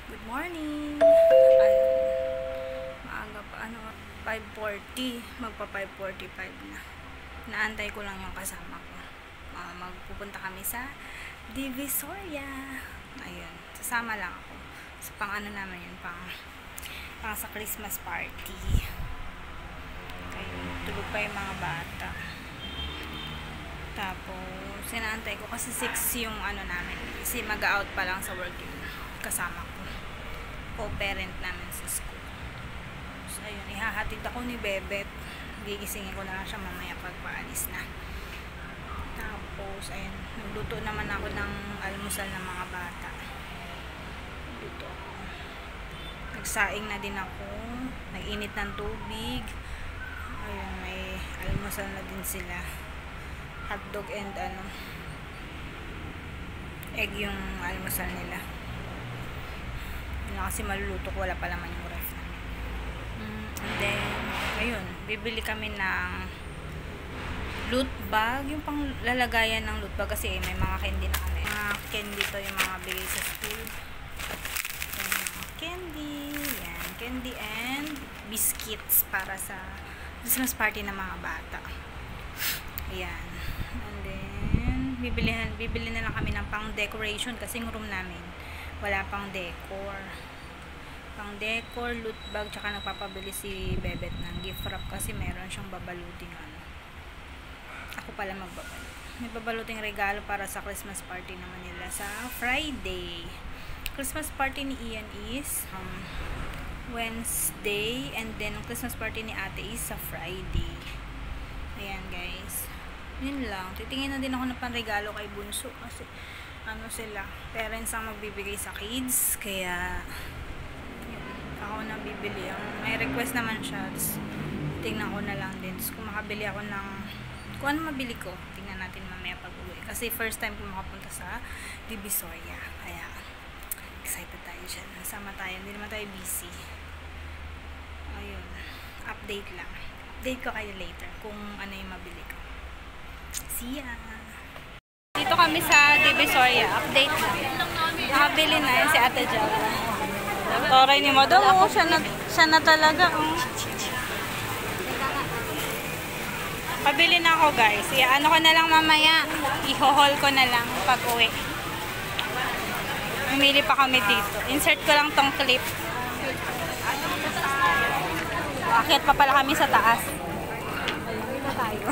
Good morning! Ayun, maaga pa, 5:40, magpa 5:45 na. Naantay ko lang yung kasama ko. Magpupunta kami sa Divisoria. Ayun, sasama lang ako. So, pang ano naman yun, pang sa Christmas party. Ayun, tulog pa yung mga bata. Tapos, sinaantay ko kasi 6 yung ano namin. Kasi mag-out pa lang sa work yung kasama ko. Co-parent namin sa school. So, ayun, ihahatid ako ni Bebet. Gigisingin ko na lang siya mamaya pagpaalis na. Tapos, ayun, nagluto naman ako ng almusal ng mga bata. Nagluto ako. Nagsaing na din ako. Nag-init ng tubig. Ayun, may almusal na din sila. Hotdog and egg yung almusal nila. Yun kasi maluluto ko, wala pa naman yung ref namin. And then, ayun, bibili kami ng loot bag, yung pang lalagayan ng loot bag kasi may mga candy na kami. Mga candy to yung mga bigay sa school. Yung mga candy, yan, candy and biscuits para sa Christmas party ng mga bata. Ayan. And then, bibili na lang kami ng pang decoration kasi yung room namin wala pang decor. Pang decor, loot bag, tsaka nagpapabili si Bebet ng gift wrap kasi meron siyang babaluting ano. Ako pala magbabalot. May babaluting regalo para sa Christmas party naman nila sa Friday. Christmas party ni Ian is Wednesday, and then Christmas party ni Ate is sa Friday. Ayan guys. Yun lang. Titingin na din ako ng panregalo kay Bunso kasi ano sila, parents ang magbibigay sa kids, kaya yun, ako na bibili. May request naman siya, tapos tingnan ko na lang din. Tapos kung makabili ako ng kung ano mabili ko, tingnan natin mamaya pag uwi kasi first time ko makapunta sa Divisoria, kaya excited tayo dyan. Nasama tayo, hindi naman tayo busy. Ayun, update lang. Update ko kayo later kung ano yung mabili ko. See ya! Dito kami sa Divisoria. Update lang. Nakabili na yan si Ate Java. Toray ni Madam. Oh, siya na talaga. Oh. Pabili na ako guys. Ano ko na lang mamaya. I-haul ko na lang pag uwi. Umili pa kami dito. Insert ko lang tong clip. Akyat pa pala kami sa taas. Tayo.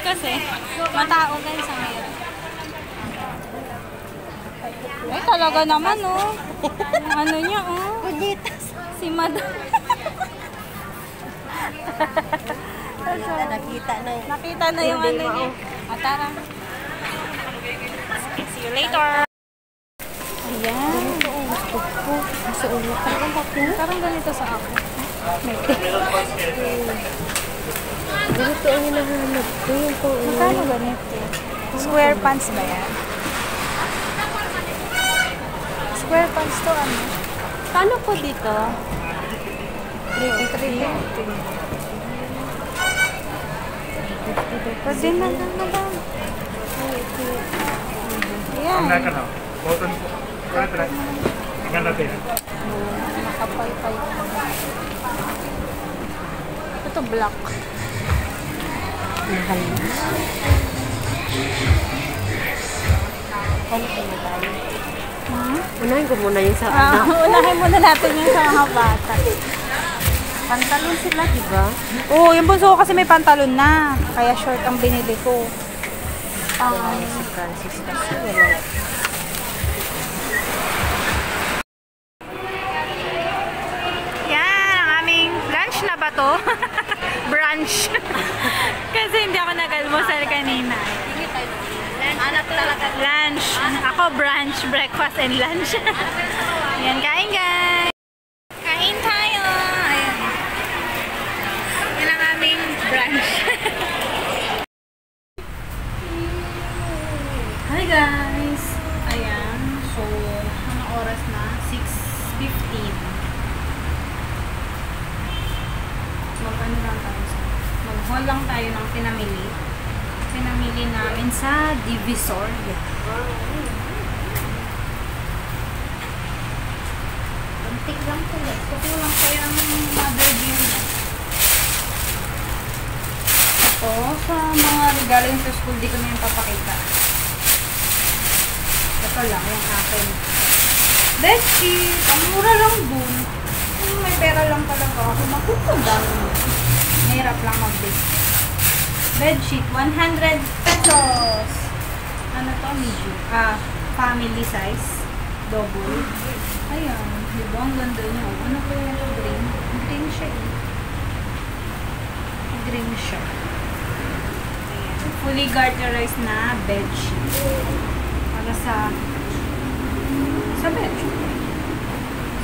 Kasi matao guys sa ngayon. Ay talaga naman oh. Ano niya oh. Si Madam. Nakita na yung ano niya. Tara. See you later. Ayan. Parang ganito sa ako. Ganito ang hinahanap ko. Magkano ganito? Square pants ba yan? Square pants to ano? Paano po dito? 350. Pwede na lang madam. Ayan. Makapal-pal. Ito black. Mahal na. Paano po na tayo? Unahin ko muna yung sa anak. Unahin muna natin yung sa mga bata. Pantalon sila, diba? Oo, yung bunso ko kasi may pantalon na. Kaya short ang binili ko. Si Francis kasi wala. Yan, ang aming lunch na ba to? Brunch. Kasi hindi ako nag-almusal kanina. Anak talaga. Lunch. Ako brunch, breakfast and lunch. Yan, kain guys. Kain tayo. Ayan. Yan ang aming brunch. Hi guys. Ayan. So, anong oras na? 6:15. Mag-ano lang tayo sa mag-haul lang tayo ng pinamili namin sa Divisoria. plastic lang po. Kukulang pa yung mother gear na. Ito, sa mga regalo yung sa school, di ko na yung papakita. Ito lang, yung akin. Bedsheet, ang mura lang dun. Kung may pera lang talaga ako, makukundang. Mahirap lang mag-bake. Bedsheet, 100 pesos. Ano to? Medium. Family size. Double. Ayan. Diba? Ang ganda niya. Ano ko yung green? Green siya eh. Green siya. Ayan. Fully garterized na bedsheet. Para sa bedsheet.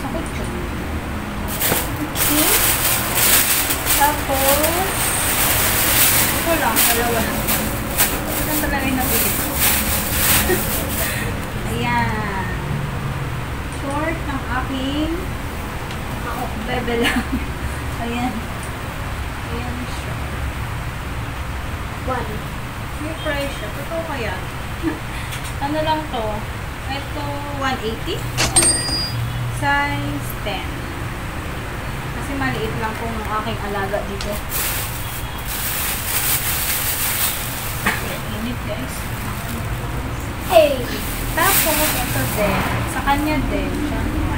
Sa kutso. Okay. Tapos, ito lang, dalawa. Ito talaga yung nabili ko. Ayan. Short ng aking bebe lang. Ayan. Ayan siya. May price siya. Totoo kaya? Ano lang to? Ito, 180. Size 10. Kasi maliit lang kung aking alaga dito. Init guys. Hey! Tapos, ito din. Sa kanya din. Siyempre.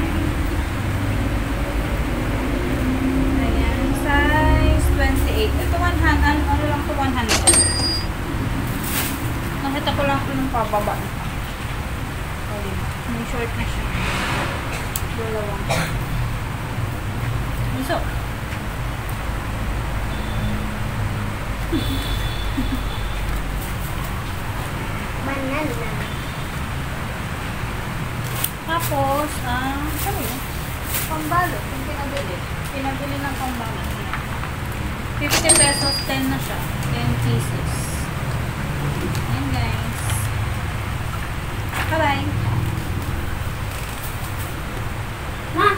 Ayan. Size 28. Ito 100. Ano lang ito? 100. Nakita ko lang ito ng pababa. May short na siya. Dalawang. Iso. Banana. Tapos, ano yun? Pambalot. Yung pinabili. Pinabili ng pambalot. 50 pesos, 10 na siya. 10 pieces. Ayan guys. Bye-bye. Ma!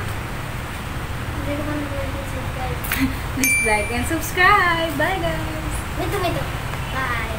Hindi ko man subscribe. Please like and subscribe. Bye guys. Wait. Bye.